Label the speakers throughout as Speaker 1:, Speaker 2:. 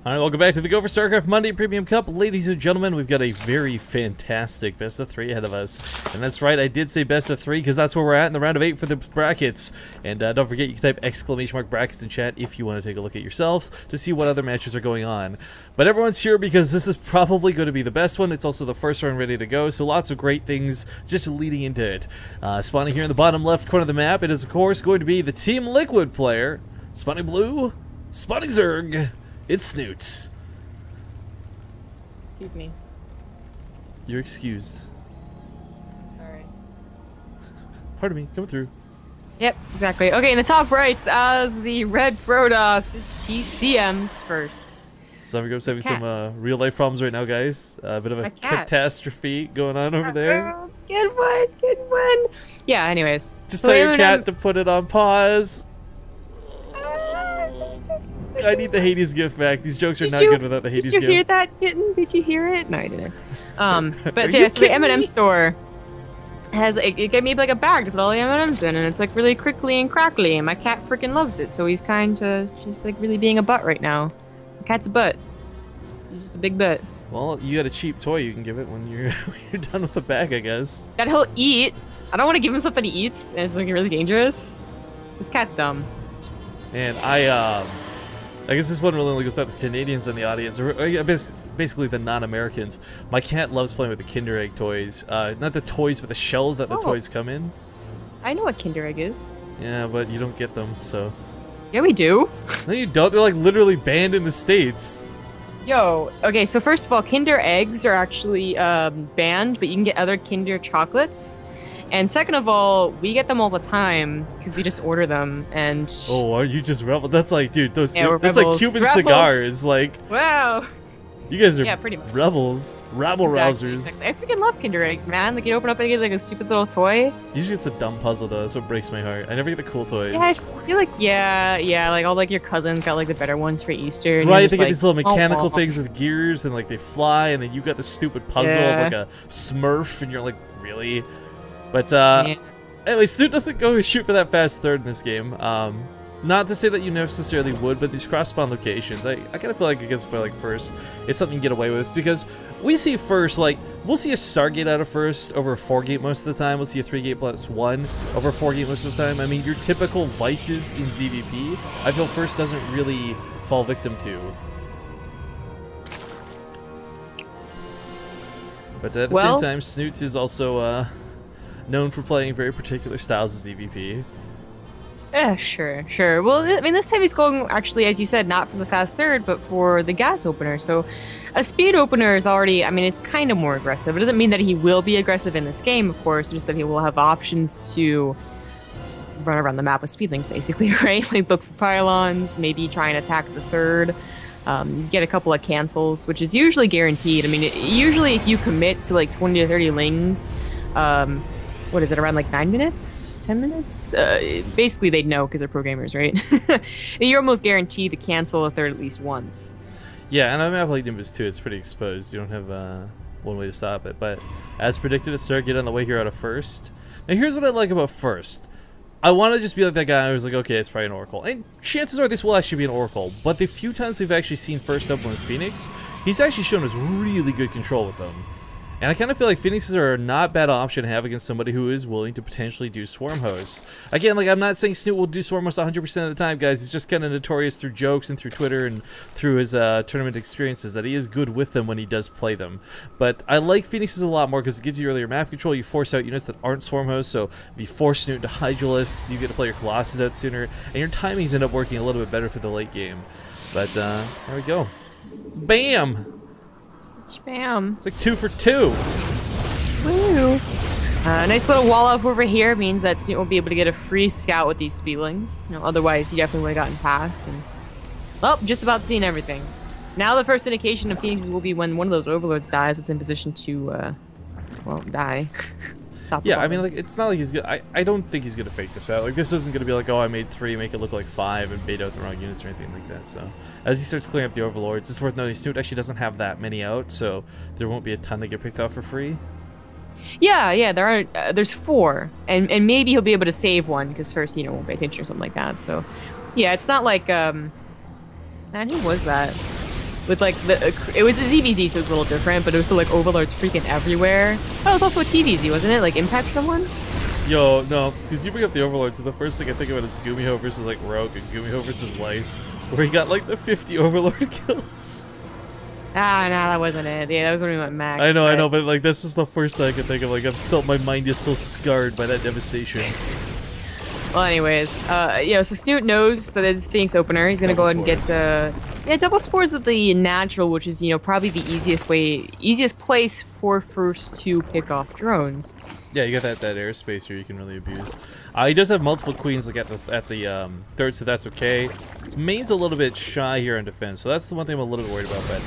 Speaker 1: Alright, welcome back to the GO4 StarCraft Monday Premium Cup. Ladies and gentlemen, we've got a very fantastic best of 3 ahead of us. And that's right, I did say best of 3 because that's where we're at in the round of 8 for the brackets. And don't forget, you can type ! brackets in chat if you want to take a look at yourselves to see what other matches are going on. But everyone's here because this is probably going to be the best one. It's also the first round ready to go, so lots of great things just leading into it. Spawning here in the bottom left corner of the map, it is of course going to be the Team Liquid player. Spawning blue, spawning Zerg. It's Snute.
Speaker 2: Excuse me.
Speaker 1: You're excused.
Speaker 2: Sorry.
Speaker 1: Pardon me, coming through.
Speaker 2: Yep, exactly. Okay, in the top right, as the red Protoss, it's TCM's first.
Speaker 1: So we're having some real life problems right now, guys. A bit of a catastrophe going on over there.
Speaker 2: Good one, good one. Yeah, anyways.
Speaker 1: Just tell your cat to put it on pause. I need the Hades gift back. These jokes are not good without the Hades gift.
Speaker 2: Did you hear that, kitten? Did you hear it? No, I didn't. But yeah, so the M&M store has it gave me like a bag to put all the M&Ms in, and it's like really crinkly and crackly, and my cat freaking loves it. So he's she's like really being a butt right now. The cat's a butt. He's just a big butt.
Speaker 1: Well, you got a cheap toy you can give it when you're done with the bag, I guess.
Speaker 2: That he'll eat. I don't want to give him something he eats, and it's like really dangerous. This cat's dumb.
Speaker 1: And I guess this one really only goes out to Canadians in the audience, or basically the non-Americans. My cat loves playing with the Kinder Egg toys. Not the toys, but the shells that the toys come in.
Speaker 2: I know what Kinder Egg is.
Speaker 1: Yeah, but you don't get them, so.
Speaker 2: Yeah, we do.
Speaker 1: No, you don't. They're like literally banned in the States.
Speaker 2: Yo, okay, so first of all, Kinder Eggs are actually banned, but you can get other Kinder chocolates. And second of all, we get them all the time because we just order them. And
Speaker 1: oh, are you just rebel? That's like, dude, that's
Speaker 2: rebels.
Speaker 1: Like Cuban cigars. Like,
Speaker 2: wow,
Speaker 1: you guys are
Speaker 2: pretty much
Speaker 1: rebels, rabble rousers.
Speaker 2: Exactly. I freaking love Kinder Eggs, man. Like you open up and you get like a stupid little toy.
Speaker 1: Usually it's a dumb puzzle though. That's what breaks my heart. I never get the cool toys.
Speaker 2: Yeah, I feel like like all like your cousins got like the better ones for Easter. And
Speaker 1: right, they get these little mechanical things with gears and like they fly, and then you got the stupid puzzle of like a Smurf, and you're like, really? But anyway, Snute doesn't go shoot for that fast third in this game. Not to say that you necessarily would, but these cross-spawn locations, I kind of feel like against play like first, it's something you get away with because we see first, like, we'll see a Stargate out of first over a 4-gate most of the time. We'll see a 3-gate plus 1 over a 4-gate most of the time. I mean, your typical vices in ZVP, I feel first doesn't really fall victim to. But at the same time, Snute is also known for playing very particular styles of ZVP.
Speaker 2: Sure. Well, I mean, this time he's going, actually, as you said, not for the fast third, but for the gas opener. So a speed opener is already, I mean, it's kind of more aggressive. It doesn't mean that he will be aggressive in this game, of course, just that he will have options to run around the map with speedlings, basically, right? Like look for pylons, maybe try and attack the third. Get a couple of cancels, which is usually guaranteed. I mean, usually if you commit to like 20 to 30 lings, what is it, around like 9 minutes, 10 minutes? Basically, they'd know because they're programmers, right? You're almost guaranteed to cancel a third at least once.
Speaker 1: Yeah, and on a map like Nimbus 2, it's pretty exposed. You don't have one way to stop it. But as predicted, a Stargate on the way here out of first. Now, here's what I like about first. I want to just be like that guy who's like, okay, it's probably an Oracle. And chances are this will actually be an Oracle. But the few times we've actually seen first up with Phoenix, he's actually shown us really good control with them. And I kind of feel like Phoenixes are a not bad option to have against somebody who is willing to potentially do Swarm Hosts. Again, like, I'm not saying Snute will do Swarm Hosts 100% of the time, guys. He's just kind of notorious through jokes and through Twitter and through his tournament experiences that he is good with them when he does play them. But I like Phoenixes a lot more because it gives you earlier map control. You force out units that aren't Swarm Hosts, so if you force Snute to Hydralisks, you get to play your Colossus out sooner, and your timings end up working a little bit better for the late game. But there we go. Bam!
Speaker 2: Spam.
Speaker 1: It's like 2 for 2.
Speaker 2: Woo! Nice little wall up over here means that Snute will be able to get a free scout with these speedlings. You know, otherwise he definitely would have gotten past. And well, just about seen everything. Now the first indication of Phoenixes will be when one of those overlords dies. It's in position to, well, die.
Speaker 1: Yeah, I mean, like, it's not like he's gonna. I don't think he's gonna fake this out. Like, this isn't gonna be like, oh, I made 3, make it look like 5, and bait out the wrong units or anything like that. So, as he starts clearing up the overlords, it's worth noting Snute actually doesn't have that many out, so there won't be a ton that get picked off for free.
Speaker 2: Yeah, there are. There's 4, and maybe he'll be able to save one because first, won't pay attention or something like that. So, yeah, it's not like Man, who was that? with like it was a ZVZ, so it was a little different, but it was still like Overlords freaking everywhere. Oh, it was also a TVZ, wasn't it? Like Impact someone?
Speaker 1: Yo, no, because you bring up the Overlords, so the first thing I think about is Gumiho versus like Rogue and Gumiho versus Light, where he got like the 50 Overlord kills.
Speaker 2: Ah, no, that wasn't it. Yeah, that was when we went max.
Speaker 1: I know, but like this is the first thing I can think of. Like my mind is still scarred by that devastation.
Speaker 2: Well, anyways, so Snute knows that it's Phoenix opener. He's gonna go ahead and get, double spores at the natural, which is, probably the easiest place for first to pick off drones.
Speaker 1: Yeah, you got that airspace here you can really abuse. He does have multiple queens like at the third, so that's okay. His main's a little bit shy here on defense, so that's the one thing I'm a little bit worried about. But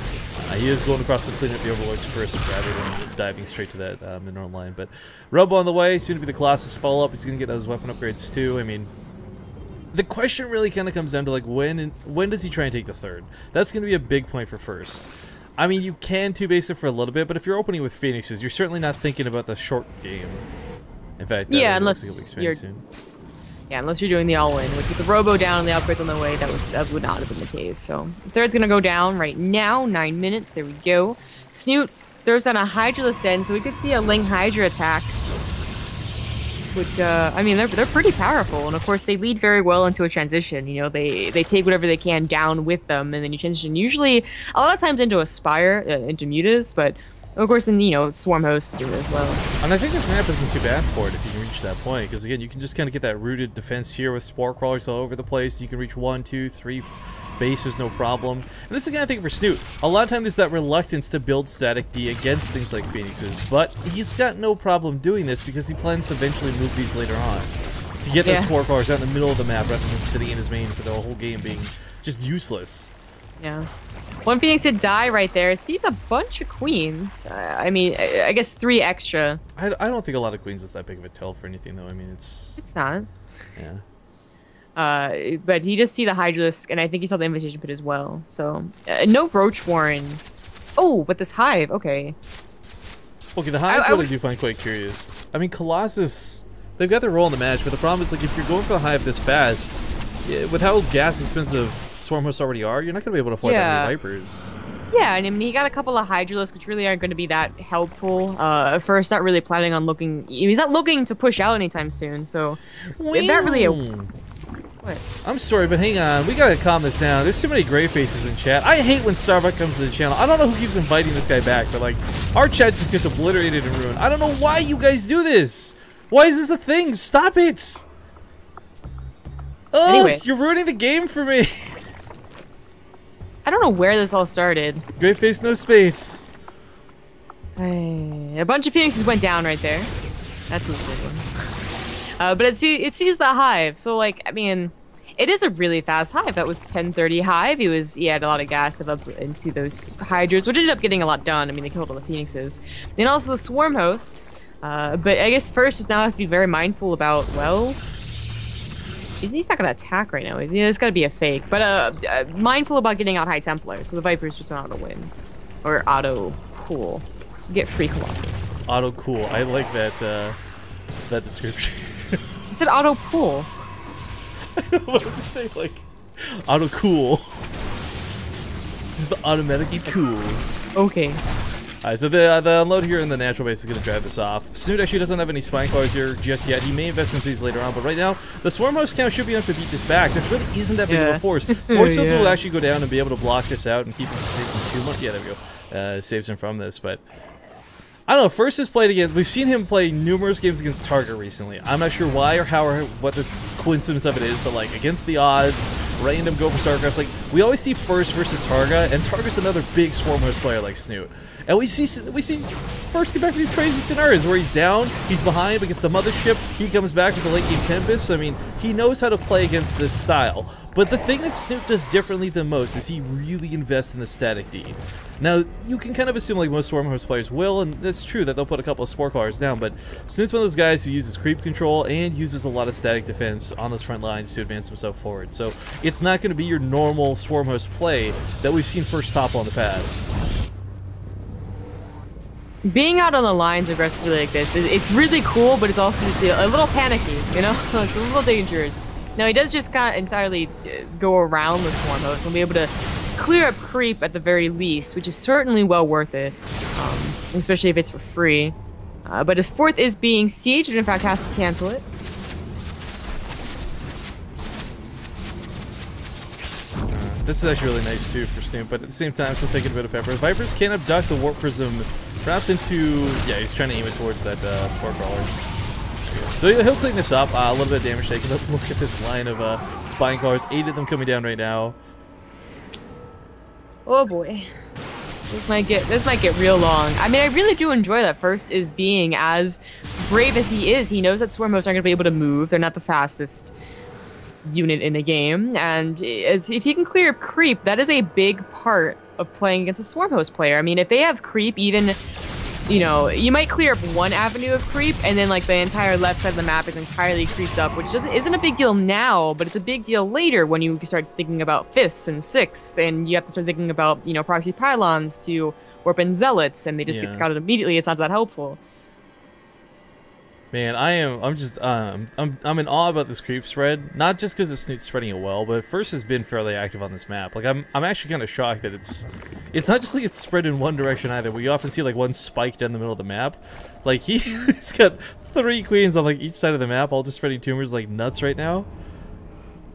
Speaker 1: he is going across to clean up the Overlords first rather than diving straight to that mineral line. But Robo on the way, soon to be the Colossus follow-up. He's going to get those weapon upgrades too. I mean, the question really kind of comes down to like when does he try and take the third? That's going to be a big point for first. I mean, you can two-base it for a little bit, but if you're opening with Phoenixes, you're certainly not thinking about the short game. In fact,
Speaker 2: yeah, unless you're doing the all-in, which with the Robo down and the upgrades on the way, that would not have been the case. So third's gonna go down right now. 9 minutes. There we go. Snute throws down a Hydralisk Den, so we could see a Ling Hydra attack. Which, I mean, they're pretty powerful, and of course they lead very well into a transition. They take whatever they can down with them, and then you transition usually a lot of times into a Spire, into Mutas, but of course in, Swarm Hosts as well.
Speaker 1: And I think this map isn't too bad for it if you can reach that point, because again, you can just kind of get that rooted defense here with Spore Crawlers all over the place. You can reach 1, 2, 3 bases, no problem. And this is the kind of thing for Snute. A lot of times there's that reluctance to build static D against things like Phoenixes, but he's got no problem doing this because he plans to eventually move these later on. To get those Spore Crawlers out in the middle of the map rather than sitting in his main for the whole game being just useless.
Speaker 2: Yeah. One Phoenix did die right there. Sees a bunch of queens. I mean, I guess 3 extra.
Speaker 1: I don't think a lot of queens is that big of a tell for anything, though. I mean,
Speaker 2: it's not.
Speaker 1: Yeah.
Speaker 2: But he just see the Hydralisk, and I think he saw the Invitation Pit as well. So, no Roach Warren. Oh, but this Hive, okay.
Speaker 1: Okay, the Hive's what I do find quite curious. I mean, Colossus, they've got their role in the match, but the problem is, like, if you're going for the Hive this fast, with how gas expensive Swarm Hosts already are, you're not going to be able to afford that many Vipers.
Speaker 2: Yeah, and I mean, he got a couple of Hydralisks, which really aren't going to be that helpful. First, not really planning on looking... He's not looking to push out anytime soon, so... Not really a... What?
Speaker 1: I'm sorry, but hang on. We gotta calm this down. There's too many gray faces in chat. I hate when Starbuck comes to the channel. I don't know who keeps inviting this guy back, but like, our chat just gets obliterated and ruined. I don't know why you guys do this. Why is this a thing? Stop it. Oh, anyways, you're ruining the game for me.
Speaker 2: I don't know where this all started.
Speaker 1: Gray face, no space.
Speaker 2: A bunch of Phoenixes went down right there. That's insane. But it sees the Hive, so like, I mean, it is a really fast Hive. That was 1030 Hive. He had a lot of gas up into those Hydras, which ended up getting a lot done. I mean, they killed all the Phoenixes. Then also the Swarm Hosts. But I guess first just now has to be very mindful about, well, he's not gonna attack right now. It's gotta be a fake. But mindful about getting out High Templar, so the Vipers just auto win. Or auto cool. Get free Colossus.
Speaker 1: Auto cool. I like that that description.
Speaker 2: It said auto cool.
Speaker 1: I don't know what to say, like auto cool. Just automatically cool.
Speaker 2: Okay.
Speaker 1: Alright, so the unload here in the natural base is going to drive this off. Snute actually doesn't have any spine claws here just yet. He may invest into these later on, but right now, the Swarm Host count should be enough to beat this back. This really isn't that big of a force. Force Fields will actually go down and be able to block this out and keep him from too much. Yeah, there we go. Saves him from this, but... I don't know, First has played against... We've seen him play numerous games against Targa recently. I'm not sure why or how or what the coincidence of it is, but like, against the odds, random go for StarCrafts, like, we always see First versus Targa, and Targa's another big Swarm Host player like Snute. And we see First get back to these crazy scenarios where he's down, he's behind against the mothership, he comes back with the late game Tempest. I mean, he knows how to play against this style. But the thing that Snute does differently than most is he really invests in the static D. Now, you can kind of assume like most Swarm Host players will, and it's true that they'll put a couple of Spore Crawlers down, but Snute's one of those guys who uses creep control and uses a lot of static defense on those front lines to advance himself forward. So it's not going to be your normal Swarm Host play that we've seen First topple in the past.
Speaker 2: Being out on the lines aggressively like this, it's really cool, but it's also just a little panicky, you know? It's a little dangerous. Now, he does just kind of entirely go around the Swarm Host. We'll be able to clear up creep at the very least, which is certainly well worth it, especially if it's for free. But his fourth is being sieged, and in fact has to cancel it.
Speaker 1: This is actually really nice too for Snute, but at the same time, still taking a bit of pepper. Vipers can abduct the Warp Prism, perhaps into... Yeah, he's trying to aim it towards that Spore Crawler. So he'll clean this up. A little bit of damage taken. Look at this line of Spine Crawlers. 8 of them coming down right now.
Speaker 2: Oh boy. This might get real long. I mean, I really do enjoy that first is being as brave as he is. He knows that Swarm hosts aren't going to be able to move. They're not the fastest unit in the game, and if you can clear up creep, that is a big part of playing against a Swarm host player. I mean, if they have creep, even, you know, you might clear up one avenue of creep, and then like the entire left side of the map is entirely creeped up, which isn't a big deal now, but it's a big deal later when you start thinking about 5th and 6th, and you have to start thinking about, you know, proxy pylons to warp in zealots, and they just get scouted immediately. It's not that helpful.
Speaker 1: Man, I'm in awe about this creep spread. Not just because the Snute's spreading it well, but first has been fairly active on this map. Like I'm actually kind of shocked that it's not just like it's spread in one direction either. We often see like one spike down the middle of the map. Like he's got 3 queens on like each side of the map, all just spreading tumors like nuts right now.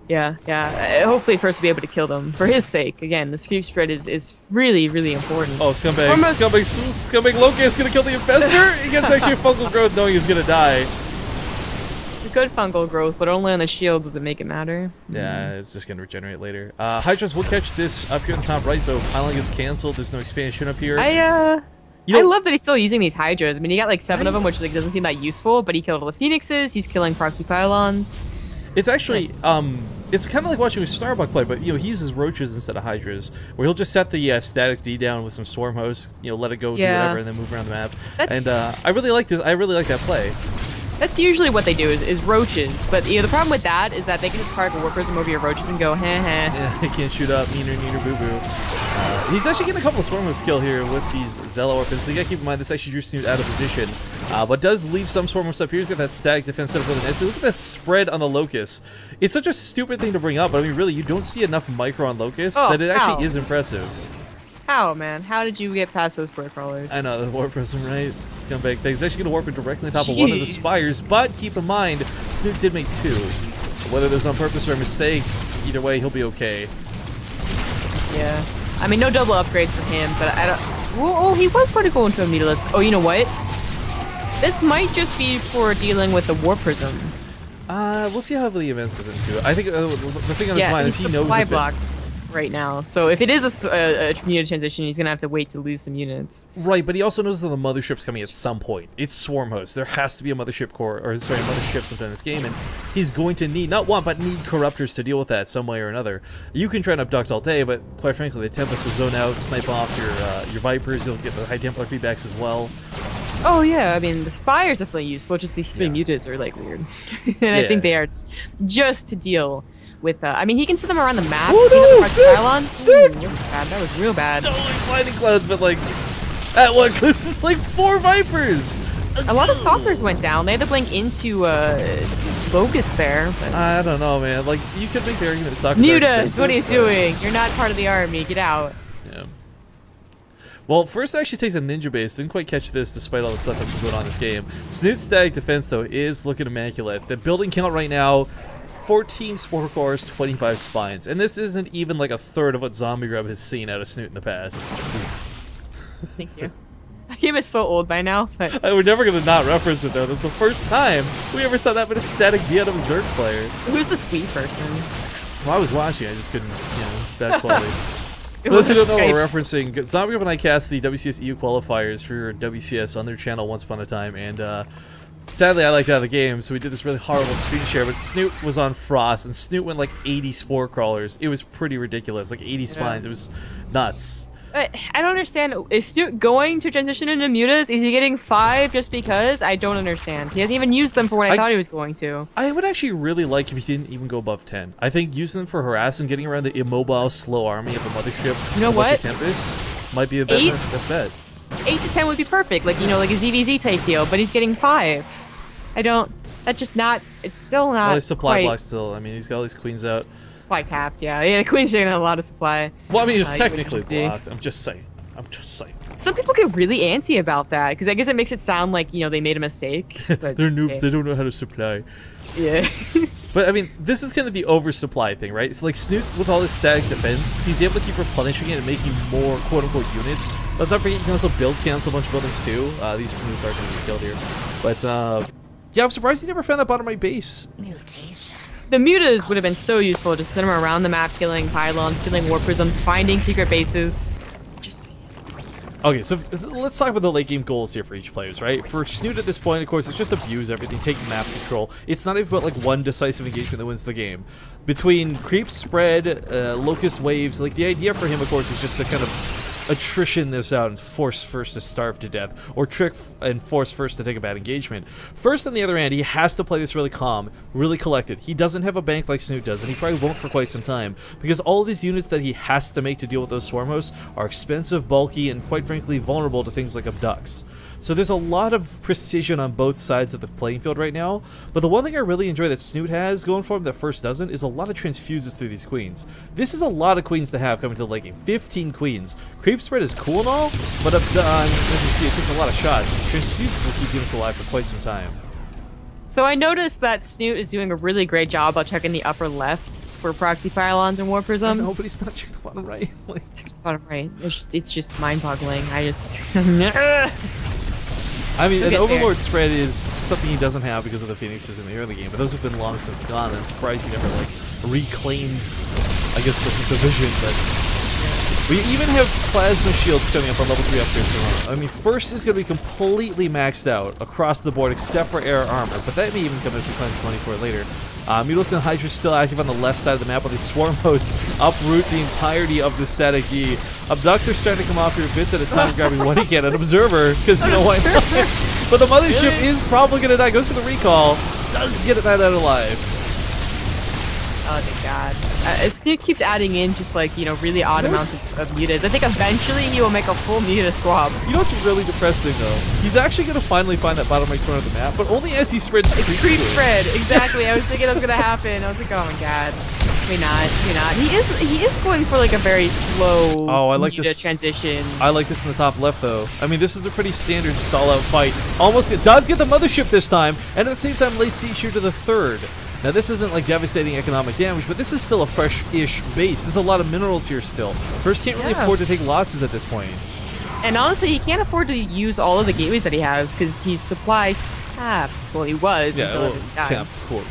Speaker 1: Yeah. Hopefully first we'll be able to kill them for his sake. Again, this creep spread is really, really important. Oh, scumbag Loki is gonna kill the infestor. He gets actually a fungal growth knowing he's gonna die.
Speaker 2: A good fungal growth, but only on the shield does it make it matter.
Speaker 1: Yeah, it's just gonna regenerate later. Hydras will catch this up here on top right, so Pylon gets canceled. There's no expansion up here.
Speaker 2: I love that he's still using these Hydras. I mean, he got like 7 of them, which like doesn't seem that useful, but he killed all the Phoenixes. He's killing proxy pylons.
Speaker 1: It's actually, it's kind of like watching a Starbuck play, but, you know, he uses roaches instead of Hydras, where he'll just set the static D down with some Swarm hosts, you know, let it go, do whatever, and then move around the map. And I really like this. I really like that play.
Speaker 2: That's usually what they do is roaches, but you know, the problem with that is that they can just park a Warp Prism over your roaches and go, heh heh.
Speaker 1: Yeah, they can't shoot up, neener boo boo. He's actually getting a couple of Swarm host skill here with these Zella Orphans, but you gotta keep in mind this actually drew Snute out of position. But does leave some Swarm hosts up here. He's got that static defense set up really nicely. Look at that spread on the Locust. It's such a stupid thing to bring up, but I mean, really, you don't see enough micro on Locust that it actually is impressive.
Speaker 2: How, man? How did you get past those Spore Crawlers?
Speaker 1: I know, the Warp Prism, right? Scumbag thing. He's actually going to warp it directly on top of one of the spires, but keep in mind, Snute did make 2. Whether it was on purpose or a mistake, either way, he'll be okay.
Speaker 2: Yeah. I mean, no double upgrades for him, but I don't... Oh, he was going to go into a Mutalisk. Oh, you know what? This might just be for dealing with the Warp Prism.
Speaker 1: We'll see how heavily he advances into it. I think the thing on his mind is he knows
Speaker 2: supply block right now. So if it is a unit transition, he's gonna have to wait to lose some units.
Speaker 1: Right, but he also knows that the mothership's coming at some point. It's Swarm host. There has to be a mothership core, or sorry, a mothership sometime in this game, and he's going to need not one but need corruptors to deal with that some way or another. You can try and abduct all day, but quite frankly, the Tempest will zone out, snipe off your Vipers. You'll get the High Templar feedbacks as well.
Speaker 2: Oh yeah, I mean the Spire's definitely useful. Just these 3 mutants are like weird, and I think they are just to deal with. I mean, he can set them around the map.
Speaker 1: Oh no!
Speaker 2: Snute! That was bad. That was real bad.
Speaker 1: Totally lightning clouds, but like at one, this is like 4 Vipers.
Speaker 2: A lot of Stalkers went down. They had to blink into Locust there. But...
Speaker 1: I don't know, man. Like you could make the argument that Stalkers.
Speaker 2: Mutas, what are you doing? You're not part of the army. Get out.
Speaker 1: Yeah. Well, first actually takes a ninja base. Didn't quite catch this despite all the stuff that's going on in this game. Snute's static defense, though, is looking immaculate. The building count right now, 14 Spore Cores, 25 Spines. And this isn't even like a third of what Zombie Grub has seen out of Snute in the past.
Speaker 2: Thank you. That game is so old by now. But...
Speaker 1: We're never going to not reference it, though. This is the first time we ever saw that, but it's static D out of a Zerg player.
Speaker 2: Who's this Wii person?
Speaker 1: Well, I was watching. I just couldn't, you know, bad quality. For those who don't know what we're referencing, Zombie Grub and I cast the WCS EU qualifiers for WCS on their channel once upon a time, and sadly I liked out of the game, so we did this really horrible screen share, but Snute was on Frost, and Snute went like 80 Spore Crawlers. It was pretty ridiculous, like 80 Spines. It was nuts.
Speaker 2: I don't understand. Is Snute going to transition into mutas? Is he getting 5 just because? I don't understand. He hasn't even used them for what I thought he was going to. I would actually really like if he didn't even go above 10. I think using them for harass and getting around the immobile, slow army of a mothership. You know what? Tempest might be the best bet. 8 to 10 would be perfect, like, you know, like a ZVZ type deal, but he's getting 5. I don't... That's just not... It's still not. Well, his supply block still. I mean, he's got all these queens out. Supply capped, yeah. Yeah, the Queen's taking a lot of supply.
Speaker 1: Well, I mean, it's technically blocked. I'm just saying.
Speaker 2: Some people get really antsy about that, because I guess it makes it sound like, you know, they made a mistake. But,
Speaker 1: They're noobs. They don't know how to supply.
Speaker 2: Yeah.
Speaker 1: But, I mean, this is kind of the oversupply thing, right? It's like Snute, with all his static defense, he's able to keep replenishing it and making more quote-unquote units. Let's not forget you can also build cancel a bunch of buildings, too. These Snutes are going to be killed here. But, yeah, I'm surprised he never found that bottom right base.
Speaker 2: The mutas would have been so useful, just send them around the map, killing pylons, killing war prisms, finding secret bases.
Speaker 1: Okay, so let's talk about the late game goals here for each players, right? For Snute at this point, of course, it's just abuse everything, take map control. It's not even about like one decisive engagement that wins the game. Between creep spread, locust waves, like the idea for him, of course, is just to kind of attrition this out and force first to starve to death, or trick and force first to take a bad engagement. First, on the other hand, he has to play this really calm, really collected. He doesn't have a bank like Snute does, and he probably won't for quite some time, because all of these units that he has to make to deal with those swarm hosts are expensive, bulky, and quite frankly vulnerable to things like abducts. So there's a lot of precision on both sides of the playing field right now, but the one thing I really enjoy that Snute has going for him that First doesn't is a lot of transfuses through these queens. This is a lot of queens to have coming to the late game. 15 queens. Creep spread is cool and all, but as you see, it takes a lot of shots. Transfuses will keep units alive for quite some time.
Speaker 2: So I noticed that Snute is doing a really great job about checking the upper left for proxy pylons and war prisms.
Speaker 1: No, but he's not checking the bottom right.
Speaker 2: Bottom right. It's just mind-boggling. I just...
Speaker 1: I mean, an Overlord spread is something he doesn't have because of the Phoenixes in the early game, but those have been long since gone, and I'm surprised he never, like, reclaimed, I guess, the vision, but... We even have Plasma Shields coming up on level 3 upgrades tomorrow. I mean, First is going to be completely maxed out across the board, except for air armor, but that may even come if he finds money for it later. Mutos and Hydra still active on the left side of the map, while these swarm hosts uproot the entirety of the static E. Abducts are starting to come off here bits at a time, grabbing what he can, an observer, because you know why not. But the mothership is probably going to die. Goes for the recall, does get that out alive.
Speaker 2: Oh my god. Snute keeps adding in just like, you know, really odd amounts of mutas. I think eventually he will make a full muta swap.
Speaker 1: You know what's really depressing though? He's actually going to finally find that bottom right corner of the map, but only as he spreads creep
Speaker 2: spread. Exactly. I was thinking that was going to happen. I was like, oh my god. Maybe not. He is going for like a very slow muta transition.
Speaker 1: I like this in the top left though. I mean, this is a pretty standard stall out fight. Does get the mothership this time, and at the same time lays siege here to the third. Now this isn't like devastating economic damage, but this is still a fresh-ish base. There's a lot of minerals here still. First can't really afford to take losses at this point.
Speaker 2: And honestly, he can't afford to use all of the gateways that he has because he's supply capped. Well, he was until he died.
Speaker 1: Capped, quote,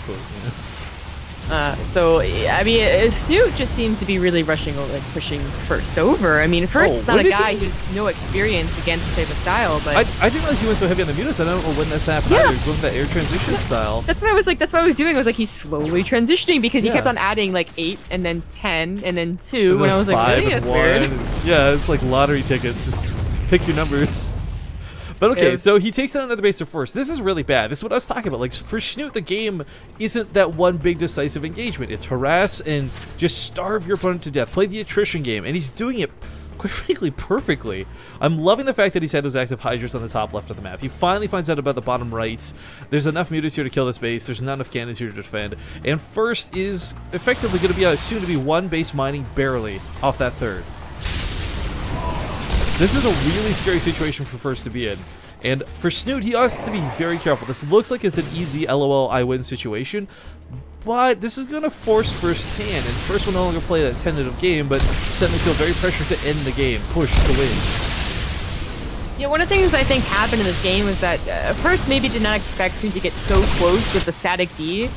Speaker 1: yeah.
Speaker 2: So, I mean, Snute just seems to be really rushing over, like pushing First over. I mean, First is not a guy who's no experience against this type of style, but...
Speaker 1: I didn't realize he went so heavy on the mutas. I don't know when this happened either. He's going with that air transition style.
Speaker 2: That's what I was like, that's what I was doing. I was like, he's slowly transitioning because he kept on adding like 8 and then 10 and then 2. And then I was like, really? That's weird.
Speaker 1: Yeah, it's like lottery tickets. Just pick your numbers. But okay, so he takes down another base of First. This is really bad. This is what I was talking about. Like, for Snute, the game isn't that one big decisive engagement. It's harass and just starve your opponent to death. Play the attrition game, and he's doing it, quite frankly, perfectly. I'm loving the fact that he's had those active Hydras on the top left of the map. He finally finds out about the bottom right. There's enough mutas here to kill this base. There's not enough cannons here to defend. And First is effectively going to be soon to be one base mining barely off that third. This is a really scary situation for First to be in. And for Snute, he has to be very careful. This looks like it's an easy LOL I win situation, but this is going to force First's hand, and First will no longer play that tentative game, but suddenly feel very pressured to end the game, push to win.
Speaker 2: Yeah, one of the things I think happened in this game was that First maybe did not expect Snute to get so close with the static D.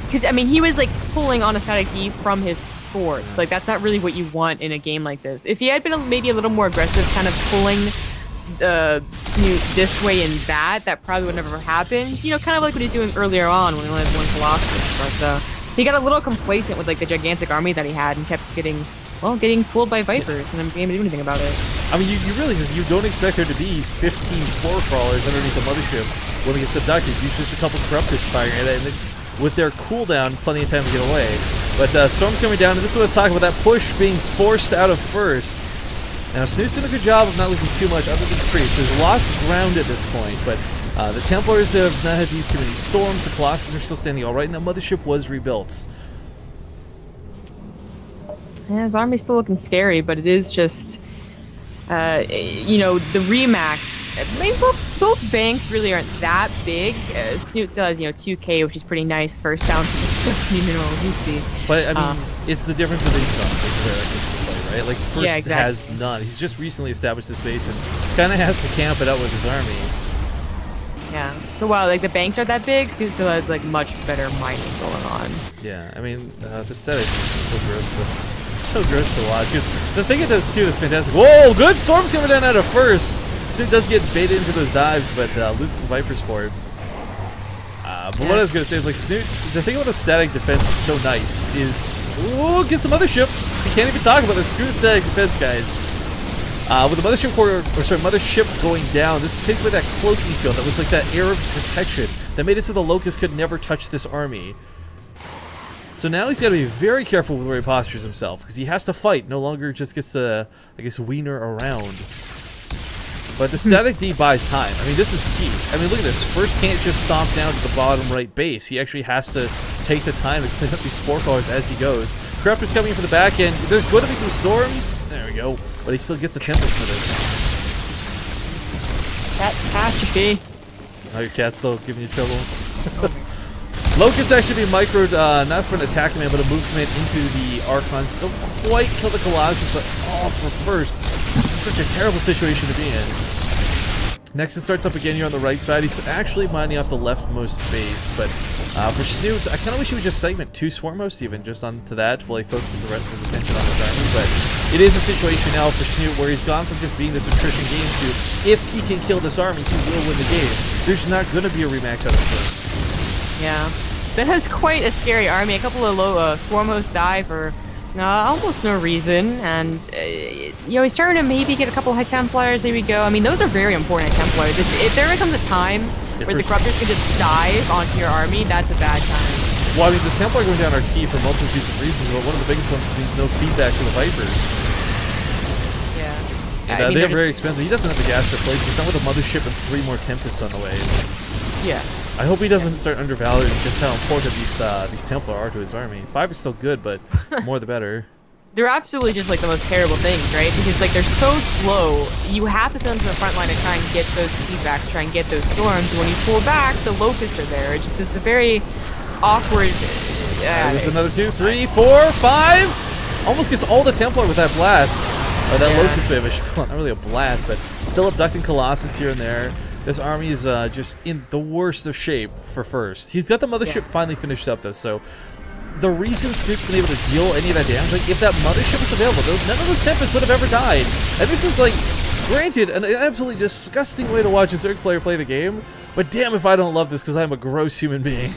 Speaker 2: Because, I mean, he was, like, pulling on a static D from his fourth. Like, that's not really what you want in a game like this. If he had been maybe a little more aggressive, kind of pulling Snute this way and that probably would never happen. You know, kind of like what he's doing earlier on when he only had one Colossus. But he got a little complacent with, like, the gigantic army that he had and kept getting pulled by Vipers and then being able to do anything about it.
Speaker 1: I mean, you really just, you don't expect there to be 15 Spore Crawlers underneath the mothership when it gets abducted. Usually just a couple Corruptors firing at it, and it's, with their cooldown, plenty of time to get away. But Storm's coming down, and this is what I was talking about, that push being forced out of First. Now, Snoot's done a good job of not losing too much other than creeps. There's lost ground at this point, but the Templars have not had to use too many storms. The Colossus are still standing all right, and the mothership was rebuilt.
Speaker 2: Yeah, his army's still looking scary, but it is just, you know, the Remax. Maybe both banks really aren't that big. Snute still has, you know, 2K, which is pretty nice. First down for just a minimal hoopsie.
Speaker 1: But I mean, it's the difference of income is where it gets to play, right? Like first
Speaker 2: yeah, exactly.
Speaker 1: has none. He's just recently established his base and kind of has to camp it out with his army.
Speaker 2: Yeah. So while like the banks are that big, Snute still has like much better mining going on.
Speaker 1: Yeah, I mean, the static is so gross. So gross to watch. Because the thing it does too that's fantastic. Whoa, good storm's coming down out of first. Snute does get baited into those dives, but loses the Viper Sport. But what I was gonna say is like Snute. The thing about a static defense that's so nice is, ooh, gets the mothership. We can't even talk about this. Screw the static defense, guys. With the mothership going down, this takes away that cloaking field that was like that air of protection that made it so the Locust could never touch this army. So now he's got to be very careful with where he postures himself, because he has to fight, no longer just gets to, I guess, wiener around. But the static D buys time. I mean, this is key. I mean, look at this. First can't just stomp down to the bottom right base. He actually has to take the time to clean up these spore crawlers as he goes. Corruptor's coming in for the back end. There's going to be some storms. There we go. But he still gets a Tempest for this.
Speaker 2: Catastrophe.
Speaker 1: Oh, your cat's still giving you trouble? Locust actually being microed, not for an attack command, but a move command into the Archon. Still quite kill the Colossus, but oh, for first. This is such a terrible situation to be in. Nexus starts up again here on the right side. He's actually mining off the leftmost base, but for Snute, I kind of wish he would just segment 2 swarm hosts even, just onto that, while he focuses the rest of his attention on his army, but it is a situation now for Snute where he's gone from just being this attrition game to, if he can kill this army, he will win the game. There's not going to be a remax out of first. Yeah.
Speaker 2: That has quite a scary army. A couple of low swarm hosts die for almost no reason, and you know, he's starting to maybe get a couple High Templars. There we go. I mean, those are very important High Templars. If there ever comes a time where the Corruptors can just dive onto your army, that's a bad time.
Speaker 1: Well, I mean, the Templar going down are key for multitudes of reasons, but one of the biggest ones is no feedback to the Vipers.
Speaker 2: Yeah.
Speaker 1: And, I mean, they're very expensive. He doesn't have the gas to place. He's done with a Mothership and 3 more Tempests on the way.
Speaker 2: Yeah.
Speaker 1: I hope he doesn't start undervaluing just how important these Templar are to his army. 5 is still good, but more the better.
Speaker 2: They're absolutely just like the most terrible things, right? Because like they're so slow, you have to send them to the front line to try and get those feedbacks, try and get those storms. And when you pull back, the Locusts are there. It's a very awkward.
Speaker 1: There's another 2, 3, 4, 5. Almost gets all the Templar with that blast. Or that Locust wave. Not really a blast, but still abducting Colossus here and there. This army is just in the worst of shape for first. He's got the Mothership finally finished up, though, so the reason Snoop's been able to deal any of that damage, like, if that Mothership was available, none of those Tempests would have ever died. And this is, like, granted, an absolutely disgusting way to watch a Zerg player play the game, but damn if I don't love this, because I'm a gross human being.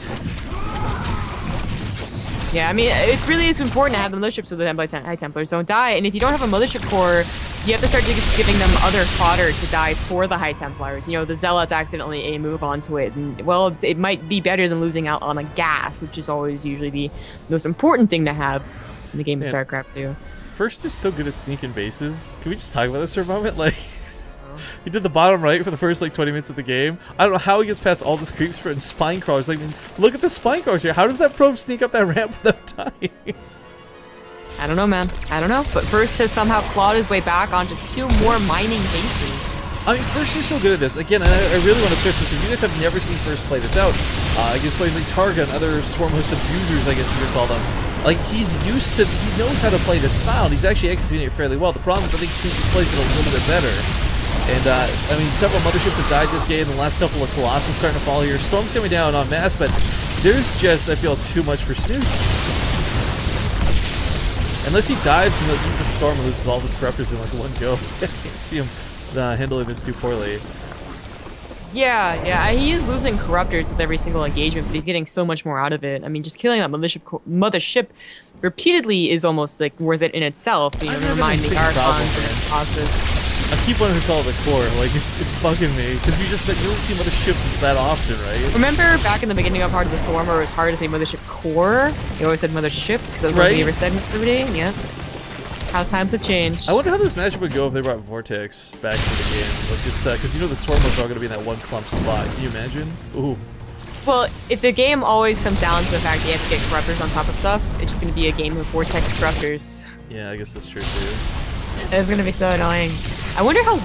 Speaker 2: Yeah, I mean, it really is important to have the Motherships so the High Templars don't die, and if you don't have a Mothership core, you have to start just giving them other fodder to die for the High Templars. You know, the Zealots accidentally A move onto it, and, well, it might be better than losing out on a gas, which is always usually the most important thing to have in the game of StarCraft 2.
Speaker 1: First is so good at sneaking bases. Can we just talk about this for a moment? Like, he did the bottom right for the first, like, 20 minutes of the game. I don't know how he gets past all this creeps for and spine crawlers. Like, look at the spine crawlers here. How does that probe sneak up that ramp without dying?
Speaker 2: I don't know, man. I don't know. But First has somehow clawed his way back onto 2 more mining bases.
Speaker 1: I mean, First is so good at this. Again, and I really want to stress this, because you guys have never seen First play this out. Against players like Targa and other Swarm Host abusers, I guess you could call them. Like, he knows how to play this style, and he's actually executing it fairly well. The problem is I think Snute plays it a little bit better. And, I mean, several Motherships have died this game, the last couple of Colossus starting to fall here. Storm's coming down en masse, but there's just, I feel, too much for Snute. Unless he dives and eats a storm and loses all his Corruptors in like one go. I can't see him handling this too poorly.
Speaker 2: Yeah, he is losing Corruptors with every single engagement, but he's getting so much more out of it. I mean, just killing that Mothership repeatedly is almost like worth it in itself. You know, never mind the Archons and Colossus.
Speaker 1: I keep wanting to call it the core, like it's bugging me, because you don't see Motherships as that often, right?
Speaker 2: Remember back in the beginning of Heart of the Swarm where it was hard to say Mothership Core? You always said Mothership, because that was what you ever said in every day? Yeah. How times have changed.
Speaker 1: I wonder how this matchup would go if they brought Vortex back to the game. Like just, because you know the Swarmers are all going to be in that one clump spot. Can you imagine? Ooh.
Speaker 2: Well, if the game always comes down to the fact that you have to get Corruptors on top of stuff, it's just going to be a game of Vortex Corruptors.
Speaker 1: Yeah, I guess that's true too.
Speaker 2: It's gonna be so annoying. I wonder how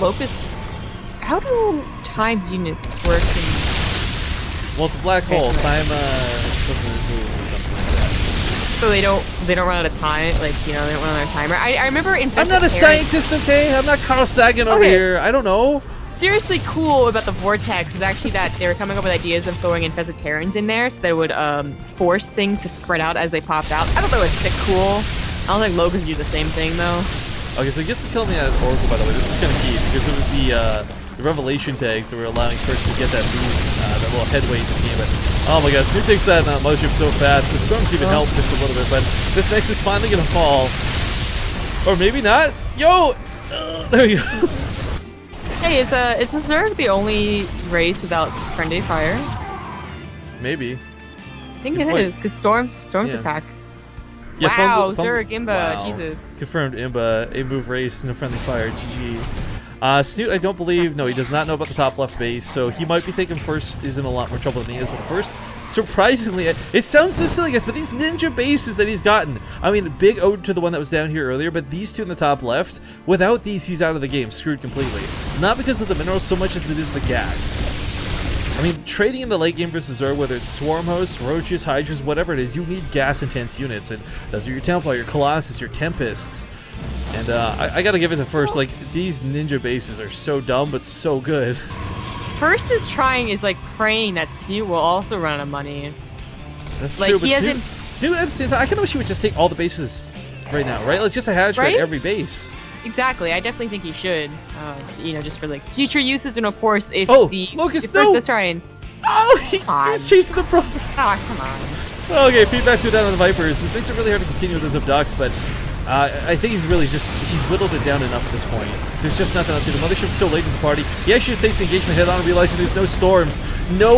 Speaker 2: how do timed units work in...
Speaker 1: Well, it's a black hole. Time doesn't move or something like that.
Speaker 2: So they don't run out of time, like, you know, they don't run out of timer. I remember in
Speaker 1: I'm not a scientist, okay? I'm not Carl Sagan over here. I don't know.
Speaker 2: Seriously cool about the vortex was actually that they were coming up with ideas of throwing infesitarians in there so that it would force things to spread out as they popped out. I thought that was sick cool. I don't think Logan could do the same thing though.
Speaker 1: Okay, so he gets to kill me at Oracle, by the way. This is kind of key because it was the revelation tags that were allowing First to get that move, that little headway to the game. But oh my god, Snute takes that mothership so fast. The storms even help just a little bit, but this next is finally gonna fall. Or maybe not. Yo! There you go.
Speaker 2: Hey, is Zerg the only race without friendly fire?
Speaker 1: Maybe.
Speaker 2: I think it is, because storms attack.
Speaker 1: Yeah,
Speaker 2: wow, Zerg, Imba,
Speaker 1: wow.
Speaker 2: Jesus.
Speaker 1: Confirmed Imba, a move race, no friendly fire, GG. Snute, I don't believe, no, he does not know about the top left base, so he might be thinking First is in a lot more trouble than he is. But First, surprisingly, it sounds so silly, guys, but these ninja bases that he's gotten, I mean, big ode to the one that was down here earlier, but these two in the top left, without these, he's out of the game, screwed completely. Not because of the minerals so much as it is the gas. I mean, trading in the late game versus Zerg, whether it's Swarm Hosts, Roaches, Hydras, whatever it is, you need gas-intense units, and those are your Templar, your Colossus, your Tempests. And I gotta give it to First, like, these ninja bases are so dumb, but so good.
Speaker 2: First is praying that Snute will also run out of money.
Speaker 1: That's
Speaker 2: like,
Speaker 1: true, but
Speaker 2: he hasn't...
Speaker 1: Snute at the same time, I kinda wish he would just take all the bases right now, right? Like, just a hatch at every base.
Speaker 2: Exactly, I definitely think he should. You know, just for, like, future uses, and of course, if
Speaker 1: Locust,
Speaker 2: First is trying...
Speaker 1: Oh, he was chasing the probes.
Speaker 2: Ah, come on.
Speaker 1: Okay, feedback's down on the Vipers. This makes it really hard to continue with those abducts, but I think he's really he's whittled it down enough at this point. There's just nothing else to do. The mothership's so late in the party. He actually just takes the engagement head on, realizing there's no storms. No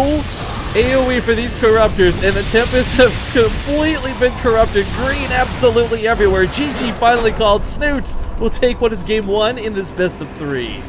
Speaker 1: AoE for these Corruptors, and the Tempests have completely been corrupted. Green absolutely everywhere. GG finally called. Snute will take what is game 1 in this best of 3.